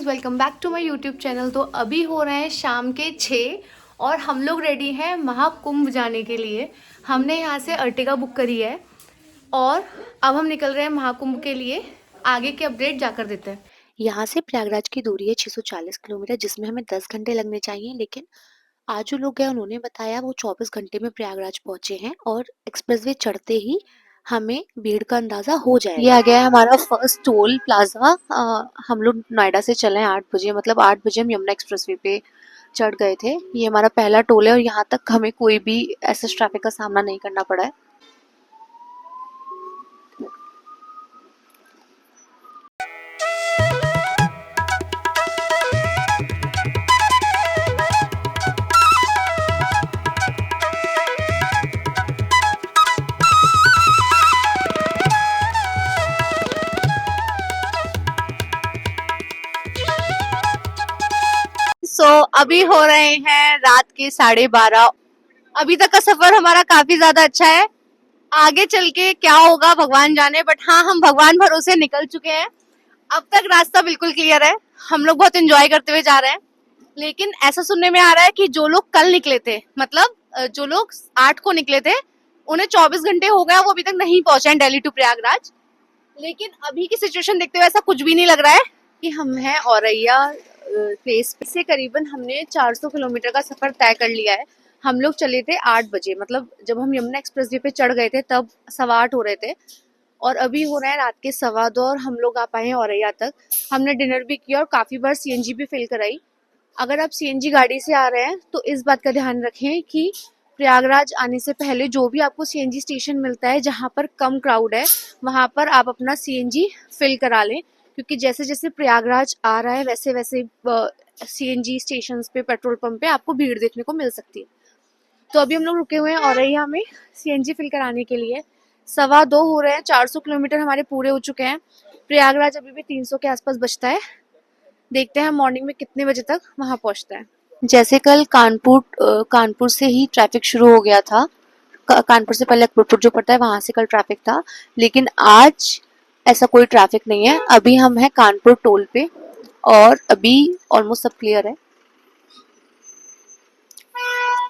Guys, welcome back to my YouTube channel. तो अभी हो रहे हैं शाम के 6 और हम लोग रेडी हैं महाकुंभ जाने के लिए। हमने यहाँ से अर्टिगा बुक करी है और अब हम निकल रहे हैं महाकुंभ के लिए। आगे के अपडेट जाकर देते हैं। यहाँ से प्रयागराज की दूरी है 640 किलोमीटर, जिसमें हमें 10 घंटे लगने चाहिए। लेकिन आज जो लोग गए उन्होंने बताया वो 24 घंटे में प्रयागराज पहुंचे हैं और एक्सप्रेसवे चढ़ते ही हमें भीड़ का अंदाजा हो जाएगा। ये आ गया है हमारा फर्स्ट टोल प्लाजा। हम लोग नोएडा से चले हैं 8 बजे, मतलब 8 बजे हम यमुना एक्सप्रेसवे पे चढ़ गए थे। ये हमारा पहला टोल है और यहाँ तक हमें कोई भी ऐसा ट्रैफिक का सामना नहीं करना पड़ा है। अभी हो रहे हैं रात के 12:30। अभी तक का सफर हमारा काफी ज्यादा अच्छा है। आगे चल के क्या होगा भगवान जाने, बट हाँ, हम भगवान भरोसे निकल चुके हैं। अब तक रास्ता बिल्कुल क्लियर है। हम लोग बहुत एंजॉय करते हुए जा रहे हैं। लेकिन ऐसा सुनने में आ रहा है कि जो लोग कल निकले थे, मतलब जो लोग 8 को निकले थे, उन्हें 24 घंटे हो गया, वो अभी तक नहीं पहुंचे हैं दिल्ली टू प्रयागराज। लेकिन अभी की सिचुएशन देखते हुए ऐसा कुछ भी नहीं लग रहा है कि हम हैं औरैया प्लेस से करीबन हमने 400 किलोमीटर का सफर तय कर लिया है। हम लोग चले थे 8 बजे, मतलब जब हम यमुना एक्सप्रेसवे पे चढ़ गए थे तब 8:15 हो रहे थे और अभी हो रहा है रात के 2:15 और हम लोग आ पाए हैं औरैया तक। हमने डिनर भी किया और काफी बार सीएनजी भी फिल कराई। अगर आप सीएनजी गाड़ी से आ रहे हैं तो इस बात का ध्यान रखें कि प्रयागराज आने से पहले जो भी आपको सीएनजी स्टेशन मिलता है जहाँ पर कम क्राउड है, वहाँ पर आप अपना सीएनजी फिल करा लें, क्योंकि जैसे जैसे प्रयागराज आ रहा है वैसे वैसे सीएनजी स्टेशन पे, पेट्रोल पंप पे आपको भीड़ देखने को मिल सकती है। तो अभी हम लोग रुके हुए हैं औरैया में सीएनजी फिल कराने के लिए। 2:15 हो रहे हैं, 400 किलोमीटर हमारे पूरे हो चुके हैं। प्रयागराज अभी भी 300 के आसपास बचता है। देखते हैं मॉर्निंग में कितने बजे तक वहां पहुंचता है। जैसे कल कानपुर से ही ट्रैफिक शुरू हो गया था। कानपुर से पहले अकबरपुर जो पड़ता है वहां से कल ट्रैफिक था, लेकिन आज ऐसा कोई ट्रैफिक नहीं है। अभी हम हैं कानपुर टोल पे और अभी ऑलमोस्ट सब क्लियर है।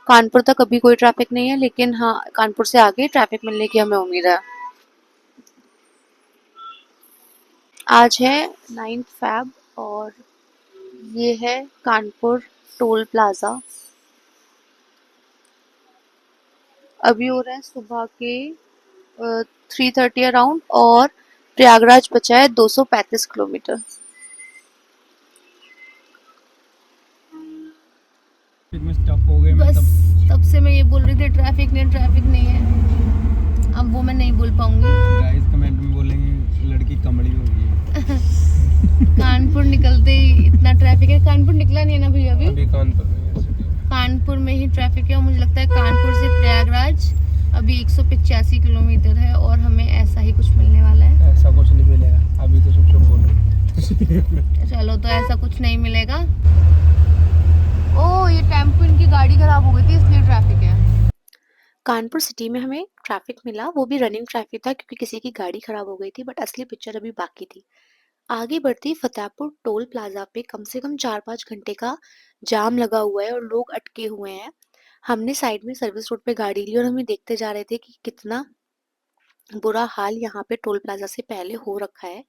कानपुर तक अभी कोई ट्रैफिक नहीं है, लेकिन हाँ, कानपुर से आगे ट्रैफिक मिलने की हमें उम्मीद है। आज है 9 फैब और ये है कानपुर टोल प्लाजा। अभी हो रहा है सुबह के 3:30 अराउंड और प्रयागराज बचा है 235 किलोमीटर। बस तब से मैं ये बोल रही थी ट्रैफिक नहीं है। अब वो मैं नहीं बोल पाऊंगी। गाइस कमेंट में बोलेंगे लड़की कमड़ी हो गई है। कानपुर निकलते ही इतना ट्रैफिक है। कानपुर निकला नहीं है ना भैया अभी कानपुर में कानपुर में ही ट्रैफिक है और मुझे लगता है कानपुर से प्रयागराज अभी 185 किलोमीटर है और हमें ऐसा ही कुछ मिलने वाला है। ऐसा कुछ नहीं मिलेगा, अभी तो सब बोलो। चलो, तो ऐसा कुछ नहीं मिलेगा। ओ, ये टेम्पो, इनकी गाड़ी खराब हो गई थी इसलिए ट्रैफिक है। कानपुर सिटी में हमें ट्रैफिक मिला, वो भी रनिंग ट्रैफिक था क्योंकि किसी की गाड़ी खराब हो गई थी, बट असली पिक्चर अभी बाकी थी। आगे बढ़ती फतेहपुर टोल प्लाजा पे कम से कम 4-5 घंटे का जाम लगा हुआ है और लोग अटके हुए हैं। हमने साइड में सर्विस रोड पे गाड़ी ली और हमें देखते जा रहे थे कि कितना बुरा हाल यहाँ पे टोल प्लाजा से पहले हो रखा है।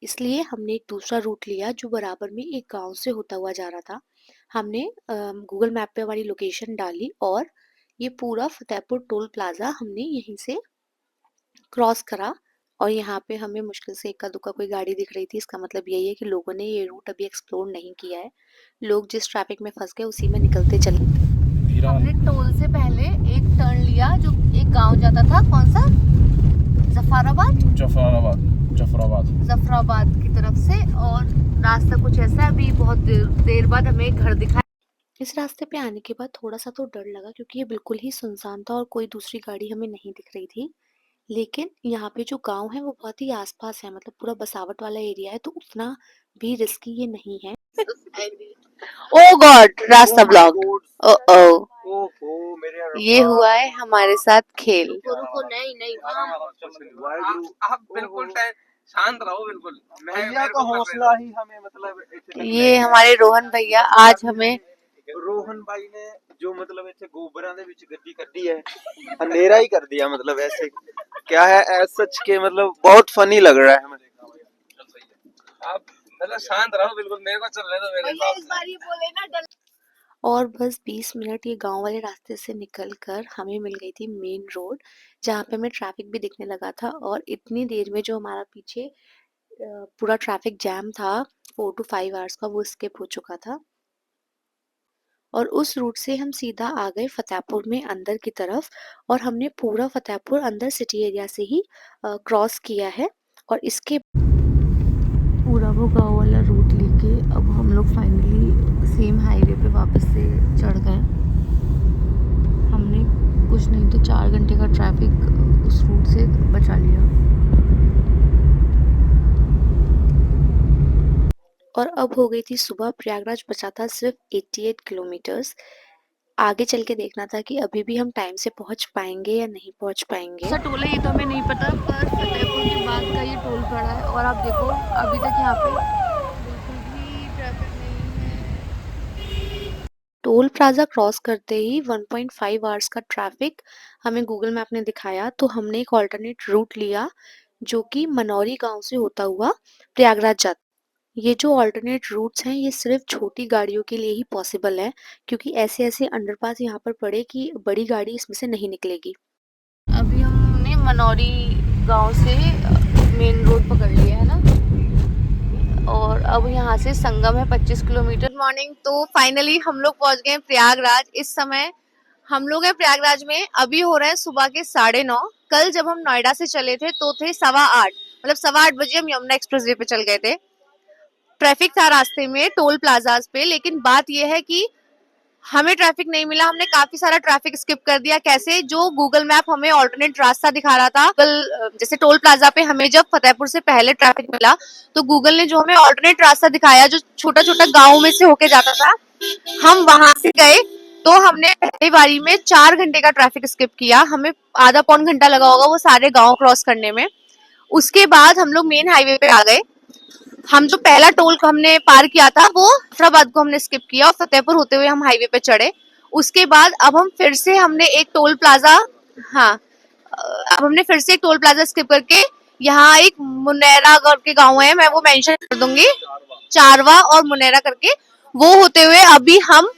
इसलिए हमने एक दूसरा रूट लिया जो बराबर में एक गांव से होता हुआ जा रहा था। हमने गूगल मैप पे हमारी लोकेशन डाली और ये पूरा फतेहपुर टोल प्लाजा हमने यहीं से क्रॉस करा और यहाँ पे हमें मुश्किल से इक्का दुक्का कोई गाड़ी दिख रही थी। इसका मतलब यही है कि लोगों ने ये रूट अभी एक्सप्लोर नहीं किया है। लोग जिस ट्रैफिक में फंस गए उसी में निकलते चले। हमने टोल से पहले एक टर्न लिया जो एक गांव जाता था। कौन सा? जफराबाद की तरफ से, और रास्ता कुछ ऐसा है। अभी बहुत देर बाद हमें एक घर दिखा। इस रास्ते पे आने के बाद थोड़ा सा तो डर लगा क्योंकि ये बिल्कुल ही सुनसान था और कोई दूसरी गाड़ी हमें नहीं दिख रही थी। लेकिन यहाँ पे जो गांव है वो बहुत ही आसपास है, मतलब पूरा बसावट वाला एरिया है, तो उतना भी रिस्की ये नहीं है। ओ गॉड, रास्ता ब्लॉक। ओ ओ, ये हुआ है हमारे साथ खेल। रुको, नहीं नहीं, आप बिल्कुल शांत रहो बिल्कुल। भैया का हौसला ही हमें मतलब ये हमारे रोहन भैया आज हमें रोहन भाई ने जो मतलब ऐसे गोबरा ਦੇ ਵਿੱਚ ਗੱਡੀ ਕੱਢੀ है अंधेरा ही कर दिया मतलब ऐसे क्या है एज सच के मतलब बहुत फनी लग रहा है हमें। आप मतलब शांत रहो बिल्कुल, मेरे को चलने दो मेरे हिसाब से। बार ये बोले ना और बस 20 मिनट ये गांव वाले रास्ते से निकलकर हमें मिल गई थी मेन रोड, जहाँ पे हमें ट्रैफिक भी दिखने लगा था। और इतनी देर में जो हमारा पीछे पूरा ट्रैफिक जैम था 4 to 5 आवर्स का, वो स्किप हो चुका था। और उस रूट से हम सीधा आ गए फतेहपुर में अंदर की तरफ, और हमने पूरा फतेहपुर अंदर सिटी एरिया से ही क्रॉस किया है। और इसके पूरा वो गाँव वाला रूट लेके अब हम लोग फाइनली सेम हाईवे पे वापस से चढ़ गए। हमने कुछ नहीं तो 4 घंटे का ट्रैफिक उस रूट से बचा लिया। और अब हो गई थी सुबह, प्रयागराज बचा था सिर्फ 88 किलोमीटर्स। आगे चल के देखना था कि अभी भी हम टाइम से पहुंच पाएंगे या नहीं पहुंच पाएंगे। सा टोल है ये तो हमें नहीं पता, पर फतेहपुर के बाद का ये टोल पड़ा है। और आप देखो अभी तक यहाँ पे बिल्कुल भी ट्रैफिक नहीं है। टोल प्लाजा क्रॉस करते ही 1.5 आवर्स का ट्रैफिक हमें गूगल मैप ने दिखाया, तो हमने एक ऑल्टरनेट रूट लिया जो कि मनौरी गांव से होता हुआ प्रयागराज जाता। ये जो ऑल्टरनेट रूट्स हैं ये सिर्फ छोटी गाड़ियों के लिए ही पॉसिबल है, क्योंकि ऐसे ऐसे अंडरपास यहाँ पर पड़े कि बड़ी गाड़ी इसमें से नहीं निकलेगी। अभी हमने मनौरी गांव से मेन रोड पकड़ लिया है ना, और अब यहाँ से संगम है 25 किलोमीटर। Good morning. तो फाइनली हम लोग पहुंच गए प्रयागराज। इस समय हम लोग हैं प्रयागराज में, अभी हो रहे हैं सुबह के 9:30। कल जब हम नोएडा से चले थे तो थे 8:15, मतलब 8:15 बजे हम यमुना एक्सप्रेस वे पे चल गए थे। ट्रैफिक था रास्ते में टोल प्लाजाज पे, लेकिन बात यह है कि हमें ट्रैफिक नहीं मिला। हमने काफी सारा ट्रैफिक स्किप कर दिया। कैसे? जो गूगल मैप हमें ऑल्टरनेट रास्ता दिखा रहा था, जैसे टोल प्लाजा पे हमें जब फतेहपुर से पहले ट्रैफिक मिला तो गूगल ने जो हमें ऑल्टरनेट रास्ता दिखाया जो छोटा छोटा गाँव में से होके जाता था, हम वहां से गए तो हमने पहली बारी में 4 घंटे का ट्रैफिक स्किप किया। हमें आधा पौन घंटा लगा होगा वो सारे गाँव क्रॉस करने में। उसके बाद हम लोग मेन हाईवे पे आ गए। हम जो पहला टोल को हमने पार किया था वो फतेहाबाद को हमने स्किप किया और फतेहपुर होते हुए हम हाईवे पे चढ़े। उसके बाद अब हम फिर से हमने एक टोल प्लाजा स्किप करके यहाँ एक मुनेरा करके गाँव है, मैं वो मेंशन कर दूंगी, चारवा और मुनेरा करके, वो होते हुए अभी हम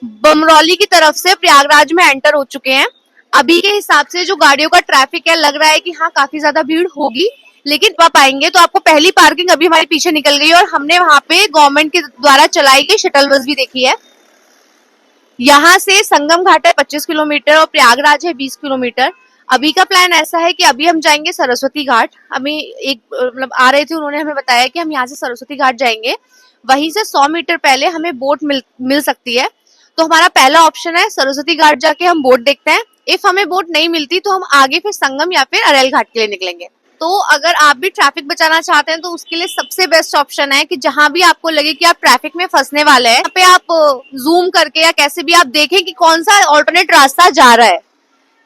बमरौली की तरफ से प्रयागराज में एंटर हो चुके हैं। अभी के हिसाब से जो गाड़ियों का ट्रैफिक है, लग रहा है कि हाँ काफी ज्यादा भीड़ होगी, लेकिन आप आएंगे तो आपको पहली पार्किंग अभी हमारे पीछे निकल गई और हमने वहां पे गवर्नमेंट के द्वारा चलाई गई शटल बस भी देखी है। यहाँ से संगम घाट है 25 किलोमीटर और प्रयागराज है 20 किलोमीटर। अभी का प्लान ऐसा है कि अभी हम जाएंगे सरस्वती घाट। हमें एक मतलब आ रहे थे, उन्होंने हमें बताया कि हम यहाँ से सरस्वती घाट जाएंगे, वहीं से 100 मीटर पहले हमें बोट मिल सकती है। तो हमारा पहला ऑप्शन है सरस्वती घाट जाके हम बोट देखते हैं। इफ हमें बोट नहीं मिलती तो हम आगे फिर संगम या फिर अरेल घाट के लिए निकलेंगे। तो अगर आप भी ट्रैफिक बचाना चाहते हैं तो उसके लिए सबसे बेस्ट ऑप्शन है कि जहां भी आपको लगे कि आप ट्रैफिक में फंसने वाले हैं, पे आप जूम करके या कैसे भी आप देखें कि कौन सा ऑल्टरनेट रास्ता जा रहा है।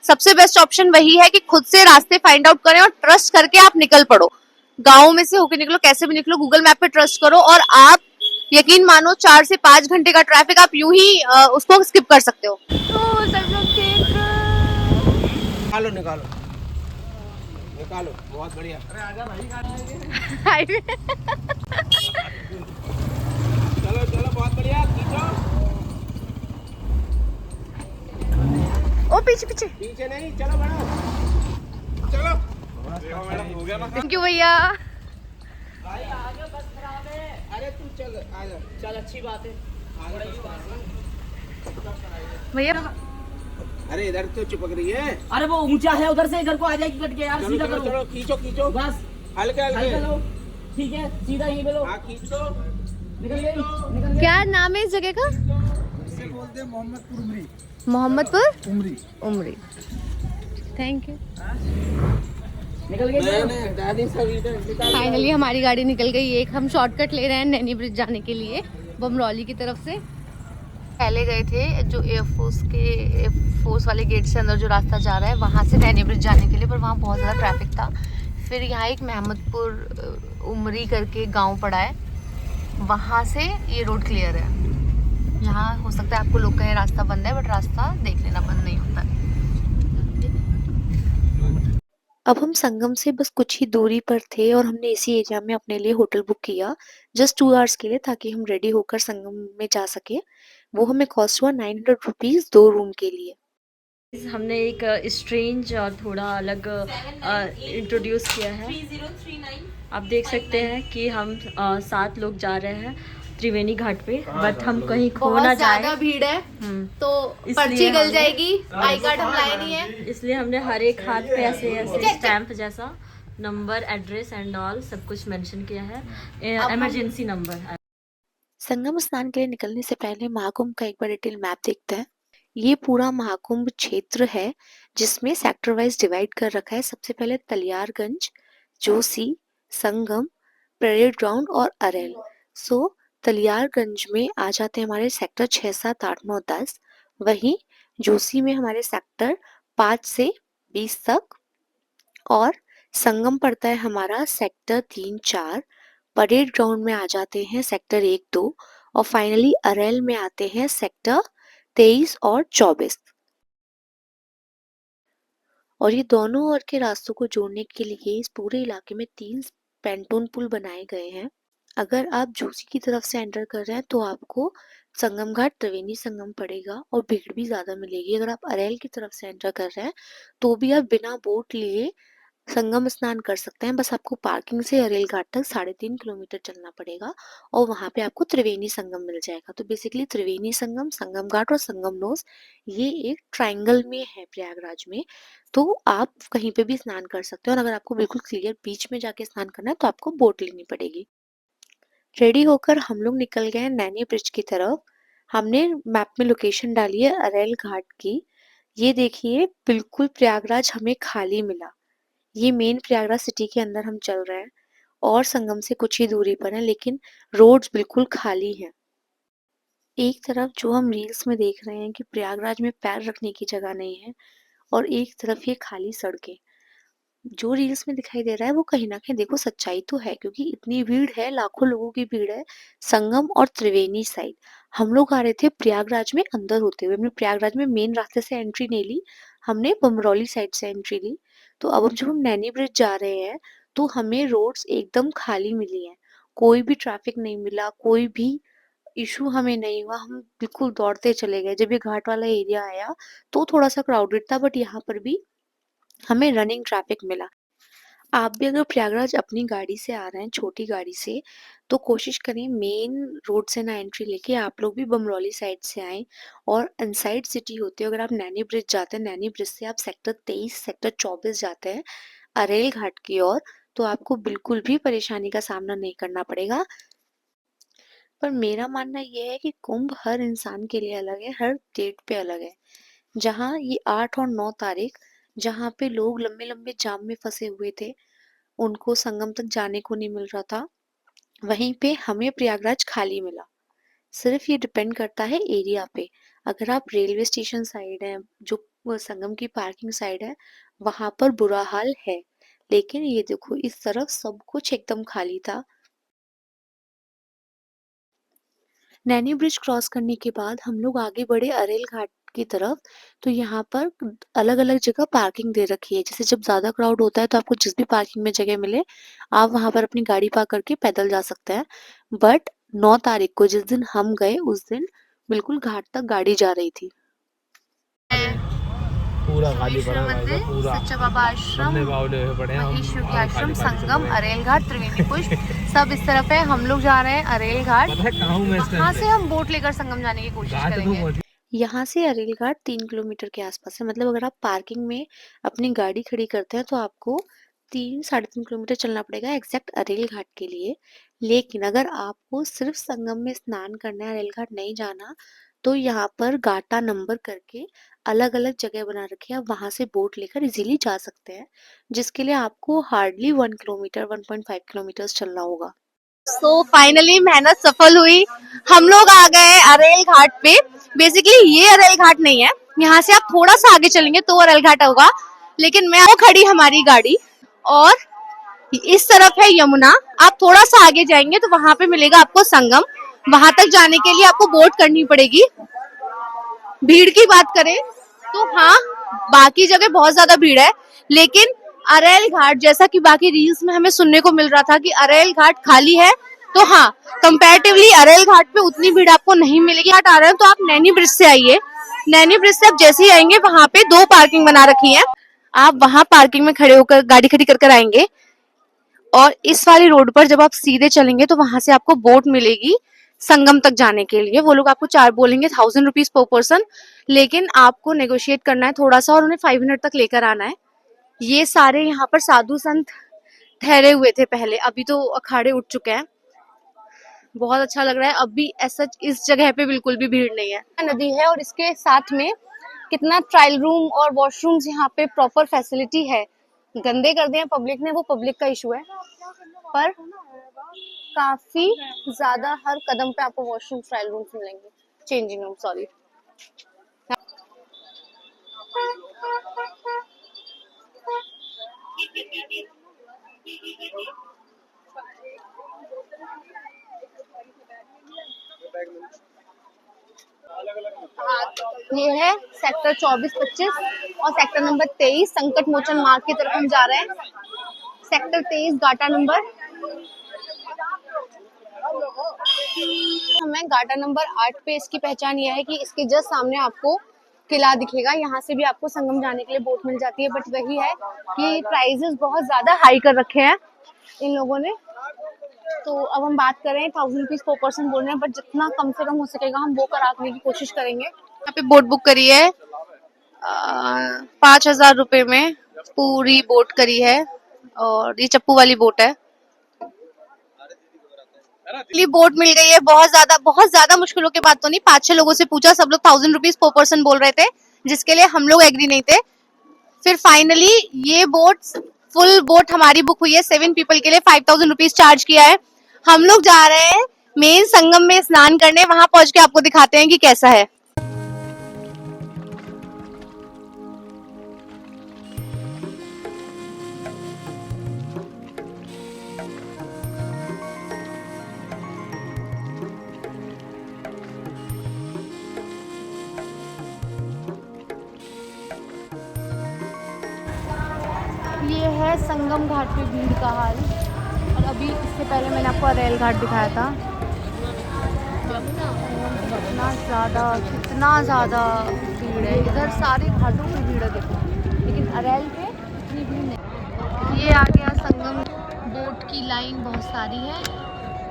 सबसे बेस्ट ऑप्शन वही है कि खुद से रास्ते फाइंड आउट करें और ट्रस्ट करके आप निकल पड़ो। गाँव में से होकर निकलो, कैसे भी निकलो, गूगल मैप पे ट्रस्ट करो और आप यकीन मानो 4 से 5 घंटे का ट्रैफिक आप यूं ही उसको स्किप कर सकते हो। तो सब लोग निकालो बहुत बढ़िया। अरे आजा भाई हाईवे चलो चलो बहुत बढ़िया, खींचो। ओ पीछे पीछे नहीं, चलो बढ़ो, चलो। हो गया ना? थैंक यू भैया। भाई आगे बस खराब है। अरे तू चल आजा, चल अच्छी बात है। भैया अरे इधर तो चिपक रही है। अरे वो ऊंचा है, उधर से इधर को आ जाएगी कट के यार। चलो सीधा चलो करो, चलो, खींचो खींचो बस हल्के हल्का हल्के। लो, ठीक है, सीधा यहीं पे लो। हाँ खींचो। निकल गई। क्या नाम है इस जगह का? इसे बोलते हैं मोहम्मदपुर उमरी। मोहम्मदपुर उमरी उमरी। Thank you. निकल गई। मैंने दादी सब इधर निकाल। फाइनली हमारी गाड़ी निकल गई। एक हम शॉर्टकट ले रहे हैं नैनी ब्रिज जाने के लिए बमरौली की तरफ से। पहले गए थे जो एयरफोर्स वाले गेट से अंदर जो रास्ता जा रहा है वहां से नैनी ब्रिज जाने के लिए, पर वहाँ बहुत ज़्यादा ट्रैफिक था। फिर यहाँ एक महमदपुर उमरी करके गांव पड़ा है, वहां से ये रोड क्लियर है। यहाँ हो सकता है आपको लोग कहें रास्ता बंद है, बट रास्ता देख लेना, बंद नहीं होता है। अब हम संगम से बस कुछ ही दूरी पर थे और हमने इसी एरिया में अपने लिए होटल बुक किया जस्ट 2 आवर्स के लिए, ताकि हम रेडी होकर संगम में जा सके। वो हमें कॉस्ट हुआ 900 रुपीज़ 2 रूम के लिए। हमने एक स्ट्रेंज और थोड़ा अलग इंट्रोड्यूस किया है। आप देख सकते हैं कि हम 7 लोग जा रहे हैं त्रिवेणी घाट पे, बट हम कहीं खो ना बहुत ज्यादा जाए, भीड़ है तो इसलिए पर्ची गल हमने- जाएगी। आई कार्ड हम लाए नहीं है। इसलिए हमने हर एक हाथ पे ऐसे ऐसे स्टैंप जैसा नंबर, एड्रेस एंड ऑल सब कुछ मेंशन किया है, इमरजेंसी नंबर। संगम स्नान के लिए निकलने से पहले महाकुंभ का एक बार डिटेल मैप देखते हैं। ये पूरा महाकुंभ क्षेत्र है जिसमें सेक्टर वाइज डिवाइड कर रखा है। सबसे पहले तलियारगंज, जोशी, संगम, परेड ग्राउंड और अरेल। सो तलियारगंज में आ जाते हैं हमारे सेक्टर 6, 7, 8, 9, 10। वहीं जोशी में हमारे सेक्टर 5 से 20 तक, और संगम पड़ता है हमारा सेक्टर 3, 4। परेड ग्राउंड में आ जाते हैं सेक्टर 1, 2, और फाइनली अरेल में आते हैं सेक्टर 23 और 24। और ये दोनों ओर के रास्तों को जोड़ने के लिए इस पूरे इलाके में 3 पेंटोन पुल बनाए गए हैं। अगर आप जोशी की तरफ से एंटर कर रहे हैं तो आपको संगम घाट त्रिवेणी संगम पड़ेगा और भीड़ भी ज़्यादा मिलेगी। अगर आप अरेल की तरफ से एंटर कर रहे हैं तो भी आप बिना बोट लिए संगम स्नान कर सकते हैं। बस आपको पार्किंग से अरेल घाट तक 3.5 किलोमीटर चलना पड़ेगा और वहां पे आपको त्रिवेणी संगम मिल जाएगा। तो बेसिकली त्रिवेणी संगम, संगम घाट और संगम नोस ये एक ट्रायंगल में है प्रयागराज में, तो आप कहीं पे भी स्नान कर सकते हो। और अगर आपको बिल्कुल क्लियर बीच में जाके स्नान करना है तो आपको बोट लेनी पड़ेगी। रेडी होकर हम लोग निकल गए नैनी ब्रिज की तरफ। हमने मैप में लोकेशन डाली है अरेल घाट की। ये देखिए बिल्कुल प्रयागराज हमें खाली मिला। ये मेन प्रयागराज सिटी के अंदर हम चल रहे हैं और संगम से कुछ ही दूरी पर है, लेकिन रोड्स बिल्कुल खाली हैं। एक तरफ जो हम रील्स में देख रहे हैं कि प्रयागराज में पैर रखने की जगह नहीं है, और एक तरफ ये खाली सड़कें। जो रील्स में दिखाई दे रहा है वो कहीं ना कहीं देखो सच्चाई तो है, क्योंकि इतनी भीड़ है, लाखों लोगों की भीड़ है संगम और त्रिवेणी साइड। हम लोग आ रहे थे प्रयागराज में अंदर होते हुए, हमने प्रयागराज में मेन रास्ते से एंट्री नहीं ली, हमने बमरौली साइड से एंट्री ली। तो अब जब हम नैनी ब्रिज जा रहे हैं तो हमें रोड्स एकदम खाली मिली हैं, कोई भी ट्रैफिक नहीं मिला, कोई भी इशू हमें नहीं हुआ। हम बिल्कुल दौड़ते चले गए। जब ये घाट वाला एरिया आया तो थोड़ा सा क्राउडेड था, बट यहाँ पर भी हमें रनिंग ट्रैफिक मिला। आप भी अगर प्रयागराज अपनी गाड़ी से आ रहे हैं, छोटी गाड़ी से, तो कोशिश करें मेन रोड से ना एंट्री लेके आप लोग भी बमरौली साइड से आएं और इनसाइड सिटी होते हो। अगर आप नैनी ब्रिज जाते हैं, नैनी ब्रिज से आप सेक्टर 23, सेक्टर 24 जाते हैं अरेल घाट की ओर, तो आपको बिल्कुल भी परेशानी का सामना नहीं करना पड़ेगा। पर मेरा मानना यह है कि कुंभ हर इंसान के लिए अलग है, हर डेट पे अलग है। जहाँ ये 8 और 9 तारीख, जहाँ पे लोग लंबे लंबे जाम में फंसे हुए थे, उनको संगम तक जाने को नहीं मिल रहा था, वहीं पे हमें प्रयागराज खाली मिला। सिर्फ ये डिपेंड करता है एरिया पे। अगर आप रेलवे स्टेशन साइड है, जो संगम की पार्किंग साइड है, वहां पर बुरा हाल है। लेकिन ये देखो इस तरफ सब कुछ एकदम खाली था। नैनी ब्रिज क्रॉस करने के बाद हम लोग आगे बढ़े अरेल घाट की तरफ। तो यहाँ पर अलग अलग जगह पार्किंग दे रखी है। जैसे जब ज्यादा क्राउड होता है तो आपको जिस भी पार्किंग में जगह मिले आप वहां पर अपनी गाड़ी पार्क करके पैदल जा सकते हैं। बट 9 तारीख को जिस दिन हम गए उस दिन बिल्कुल घाट तक गाड़ी जा रही थी। पूरा खाली विष्णु पड़ा है भाई मंदिर, साहब, पूरा सच्चा बाबा आश्रम, हमने बावले हुए पड़े हैं हम, महेश योगी हम आश्रम, खाली पानी से संगम, पड़े हैं। अरेल घाट, त्रिवेणी पुष्प सब इस तरफ है। हम लोग जा रहे हैं अरेल घाट। पता है कहाँ हूँ मैं इस वहां टाइम से हम बोट लेकर संगम जाने की पे? कोशिश घाट तो करेंगे। पहुंच यहाँ से अरेल घाट 3 किलोमीटर के आसपास है। मतलब अगर आप पार्किंग में अपनी गाड़ी खड़ी करते हैं तो आपको 3-3.5 किलोमीटर चलना पड़ेगा एग्जैक्ट अरेल घाट के लिए। लेकिन अगर आपको सिर्फ संगम में स्नान करना है, अरेल घाट नहीं जाना, तो यहाँ पर गाटा नंबर करके अलग अलग जगह बना रखी है, आप वहां से बोट लेकर इजीली जा सकते हैं, जिसके लिए आपको हार्डली 1 किलोमीटर 1.5 किलोमीटर चलना होगा। सो फाइनली मेहनत सफल हुई। हम लोग आ गए अरेल घाट पे। बेसिकली ये अरेल घाट नहीं है, यहाँ से आप थोड़ा सा आगे चलेंगे तो अरेल घाट होगा। लेकिन मैं वो खड़ी हमारी गाड़ी और इस तरफ है यमुना, आप थोड़ा सा आगे जाएंगे तो वहां पे मिलेगा आपको संगम। वहां तक जाने के लिए आपको बोट करनी पड़ेगी। भीड़ की बात करें तो हाँ, बाकी जगह बहुत ज्यादा भीड़ है, लेकिन अरेल घाट, जैसा कि बाकी रील्स में हमें सुनने को मिल रहा था कि अरेल घाट खाली है, तो हाँ, कंपैरेटिवली अरेल घाट पे उतनी भीड़ आपको नहीं मिलेगी। घाट आ रहे हैं तो आप नैनी ब्रिज से आइए। नैनी ब्रिज से आप जैसे ही आएंगे वहां पे 2 पार्किंग बना रखी है, आप वहां पार्किंग में खड़े होकर गाड़ी खड़ी कर आएंगे, और इस वाली रोड पर जब आप सीधे चलेंगे तो वहां से आपको बोट मिलेगी संगम तक जाने के लिए। वो लोग आपको चार्ज बोलेंगे 1000 रुपीज पर पर्सन, लेकिन आपको नेगोशिएट करना है थोड़ा सा और उन्हें 5 मिनट तक लेकर आना है। ये सारे यहाँ पर साधु संत ठहरे हुए थे पहले, अभी तो अखाड़े उठ चुके हैं। बहुत अच्छा लग रहा है। अभी ऐसा इस जगह पे बिल्कुल भी भीड़ नहीं है। नदी है और इसके साथ में कितना ट्रायल रूम और वॉशरूम्स यहाँ पे प्रॉपर फैसिलिटी है। गंदे कर दिए पब्लिक ने, वो पब्लिक का इशू है, पर काफी ज्यादा हर कदम पे आपको वॉशरूम ट्रायल रूम्स मिलेंगे, चेंजिंग रूम सॉरी। ये है सेक्टर 24-25 और सेक्टर नंबर 23 संकट मोचन मार्ग की तरफ हम जा रहे हैं। सेक्टर 23 गाटा नंबर, हमें गाटा नंबर 8 पे इसकी पहचान यह है कि इसके जस्ट सामने आपको किला दिखेगा। यहाँ से भी आपको संगम जाने के लिए बोट मिल जाती है, बट वही है कि प्राइजेस बहुत ज्यादा हाई कर रखे हैं इन लोगों ने। तो अब हम बात करें 1000 रुपीज पर पर्सन बोल रहे हैं, बट जितना कम से कम हो सकेगा हम वो कराने की कोशिश करेंगे। यहाँ पे बोट बुक करी है 5000 रुपए में, पूरी बोट करी है, और ये चप्पू वाली बोट है। बोट मिल गई है, बहुत ज्यादा मुश्किलों के बाद तो नहीं। 5-6 लोगों से पूछा, सब लोग 1000 रुपीज पर पर्सन बोल रहे थे, जिसके लिए हम लोग एग्री नहीं थे। फिर फाइनली ये बोट, फुल बोट हमारी बुक हुई है 7 पीपल के लिए, 5000 रुपीज चार्ज किया है। हम लोग जा रहे हैं मेन संगम में स्नान करने, वहां पहुंच के आपको दिखाते हैं कि कैसा है। ये है संगम घाट पे भीड़ का हाल, और अभी इससे पहले मैंने आपको अरेल घाट दिखाया था। कितना ज़्यादा भीड़ है इधर, सारे घाटों पे भीड़ है देखो, लेकिन अरेल पे इतनी भीड़ नहीं। ये आ गया संगम, बोट की लाइन बहुत सारी है,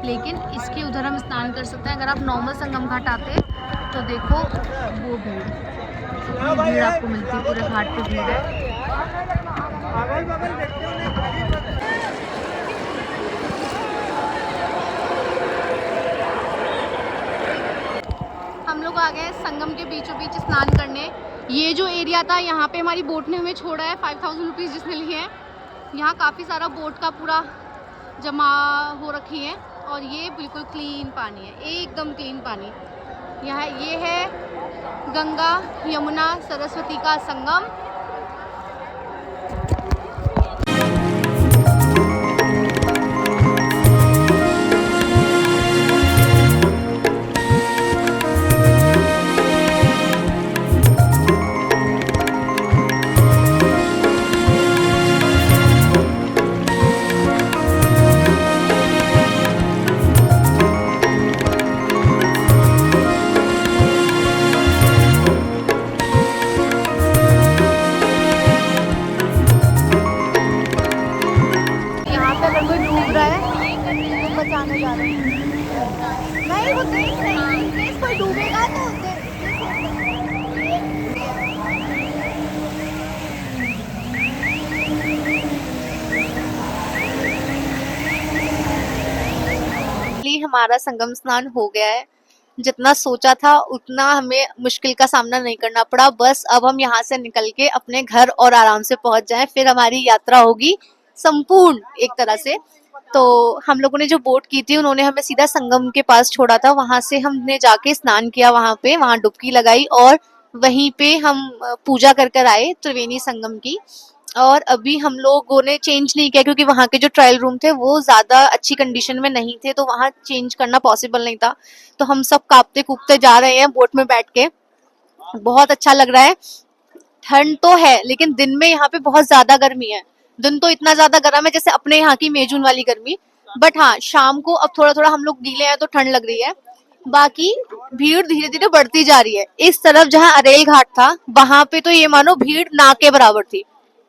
लेकिन इसके उधर हम स्नान कर सकते हैं। अगर आप नॉर्मल संगम घाट आते तो देखो वो भीड़ आपको मिलती है, पूरे घाट पे भीड़ है। हम लोग आ गए संगम के बीचों बीच स्नान करने। ये जो एरिया था यहाँ पे हमारी बोट ने हमें छोड़ा है 5000 रुपीज़ जिसने लिए हैं। यहाँ काफ़ी सारा बोट का पूरा जमा हो रखी है, और ये बिल्कुल क्लीन पानी है, एकदम क्लीन पानी। यहाँ ये है गंगा यमुना सरस्वती का संगम। बचाने जा रहे हैं, नहीं वो देख रहे हैं, कोई डूबेगा तो हमारा संगम स्नान हो गया है। जितना सोचा था उतना हमें मुश्किल का सामना नहीं करना पड़ा। बस अब हम यहाँ से निकल के अपने घर और आराम से पहुंच जाएं, फिर हमारी यात्रा होगी संपूर्ण एक तरह से। तो हम लोगों ने जो बोट की थी उन्होंने हमें सीधा संगम के पास छोड़ा था, वहां से हमने जाके स्नान किया, वहां डुबकी लगाई और वहीं पे हम पूजा कर आए त्रिवेणी संगम की। और अभी हम लोगों ने चेंज नहीं किया क्योंकि वहाँ के जो ट्रायल रूम थे वो ज़्यादा अच्छी कंडीशन में नहीं थे, तो वहाँ चेंज करना पॉसिबल नहीं था। तो हम सब कांपते कूपते जा रहे हैं बोट में बैठ के। बहुत अच्छा लग रहा है। ठंड तो है लेकिन दिन में यहाँ पे बहुत ज्यादा गर्मी है। दिन तो इतना ज्यादा गर्म है जैसे अपने यहाँ की मई जून वाली गर्मी, बट हाँ शाम को अब थोड़ा थोड़ा हम लोग गीले हैं तो ठंड लग रही है। बाकी भीड़ धीरे धीरे बढ़ती जा रही है। इस तरफ जहाँ अरेल घाट था वहां पे तो ये मानो भीड़ ना के बराबर थी,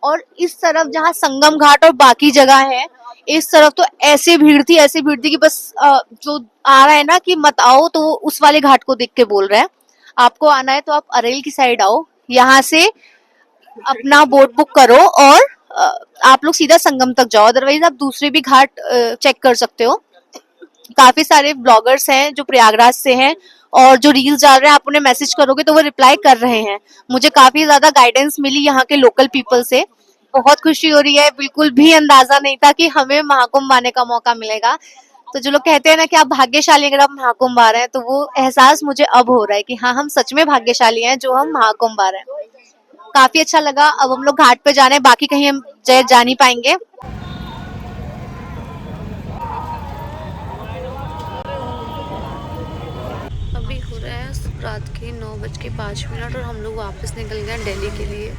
और इस तरफ जहाँ संगम घाट और बाकी जगह है इस तरफ तो ऐसी भीड़ थी कि बस जो आ रहा है ना कि मत आओ तो वो उस वाले घाट को देख के बोल रहा है। आपको आना है तो आप अरेल की साइड आओ, यहाँ से अपना बोट बुक करो और आप लोग सीधा संगम तक जाओ, अदरवाइज आप दूसरे भी घाट चेक कर सकते हो। काफी सारे ब्लॉगर्स हैं जो प्रयागराज से हैं और जो रील्स डाल रहे हैं, आप उन्हें मैसेज करोगे तो वो रिप्लाई कर रहे हैं। मुझे काफी ज्यादा गाइडेंस मिली यहाँ के लोकल पीपल से, बहुत खुशी हो रही है। बिल्कुल भी अंदाजा नहीं था कि हमें महाकुंभ आने का मौका मिलेगा। तो जो लोग कहते हैं ना कि आप भाग्यशाली अगर आप महाकुंभ आ रहे हैं, तो वो एहसास मुझे अब हो रहा है कि हाँ हम सच में भाग्यशाली हैं जो हम महाकुंभ आ रहे हैं। काफी अच्छा लगा। अब हम लोग घाट पे जा रहे हैं, बाकी कहीं हम जा नहीं पाएंगे। अभी हो रहा है रात के 9:05 और हम लोग वापस निकल गए दिल्ली के लिए।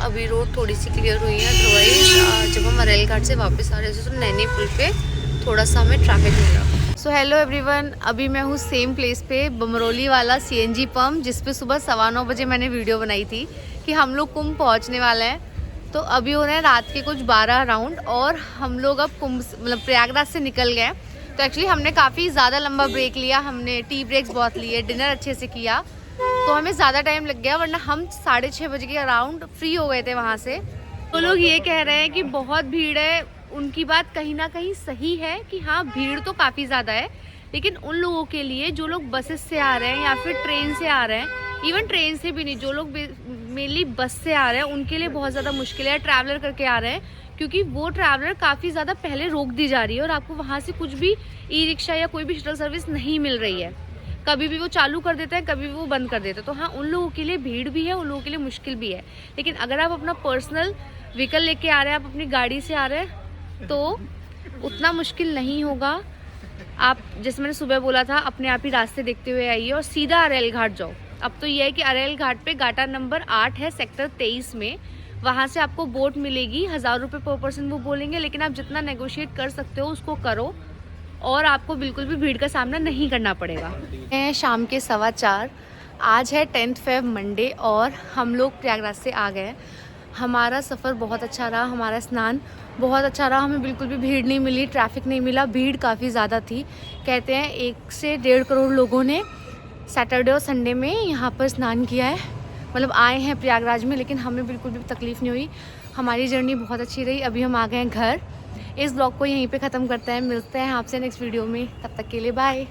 अभी रोड थोड़ी सी क्लियर हुई है, अदरवाइज जब हम अरेल घाट से वापस आ रहे थे तो नैनी पुल पे थोड़ा सा हमें ट्रैफिक मिला। सो हेलो एवरीवन, अभी मैं हूँ सेम प्लेस पे, बमरोली वाला CNG पंप, जिस पे सुबह 9:15 बजे मैंने वीडियो बनाई थी कि हम लोग कुंभ पहुँचने वाले हैं। तो अभी हो रहे हैं रात के कुछ 12 राउंड और हम लोग अब कुंभ मतलब प्रयागराज से निकल गए। तो एक्चुअली हमने काफ़ी ज़्यादा लंबा ब्रेक लिया, हमने टी ब्रेक्स बहुत लिए, डिनर अच्छे से किया, तो हमें ज़्यादा टाइम लग गया, वरना हम 6:30 बजे के अराउंड फ्री हो गए थे वहाँ से। तो लोग ये कह रहे हैं कि बहुत भीड़ है, उनकी बात कहीं ना कहीं सही है कि हाँ भीड़ तो काफ़ी ज़्यादा है, लेकिन उन लोगों के लिए जो लोग बसेस से आ रहे हैं या फिर ट्रेन से आ रहे हैं, इवन ट्रेन से भी नहीं, जो लोग मेनली बस से आ रहे हैं उनके लिए बहुत ज़्यादा मुश्किल है। ट्रैवलर करके आ रहे हैं क्योंकि वो ट्रैवलर काफ़ी ज़्यादा पहले रोक दी जा रही है और आपको वहाँ से कुछ भी ई-रिक्शा या कोई भी शटल सर्विस नहीं मिल रही है। कभी भी वो चालू कर देते हैं, कभी भी वो बंद कर देते हैं। तो हाँ उन लोगों के लिए भीड़ भी है, उन लोगों के लिए मुश्किल भी है। लेकिन अगर आप अपना पर्सनल व्हीकल लेके आ रहे हैं, आप अपनी गाड़ी से आ रहे हैं, तो उतना मुश्किल नहीं होगा। आप जैसे मैंने सुबह बोला था, अपने आप ही रास्ते देखते हुए आइए और सीधा अरेल घाट जाओ। अब तो ये है कि अरेल घाट पे गाटा नंबर 8 है सेक्टर 23 में, वहाँ से आपको बोट मिलेगी। 1000 रुपये पर पर्सन वो बोलेंगे, लेकिन आप जितना नेगोशिएट कर सकते हो उसको करो और आपको बिल्कुल भी भीड़ का सामना नहीं करना पड़ेगा। शाम के 4:15, आज है 10 फेब मंडे और हम लोग प्रयागराज से आ गए। हमारा सफ़र बहुत अच्छा रहा, हमारा स्नान बहुत अच्छा रहा, हमें बिल्कुल भी भीड़ नहीं मिली, ट्रैफिक नहीं मिला। भीड़ काफ़ी ज़्यादा थी, कहते हैं 1 से 1.5 करोड़ लोगों ने सैटरडे और संडे में यहाँ पर स्नान किया है, मतलब आए हैं प्रयागराज में, लेकिन हमें बिल्कुल भी तकलीफ़ नहीं हुई। हमारी जर्नी बहुत अच्छी रही। अभी हम आ गए हैं घर। इस ब्लॉग को यहीं पे ख़त्म करते हैं, मिलते हैं आपसे नेक्स्ट वीडियो में, तब तक के लिए बाय।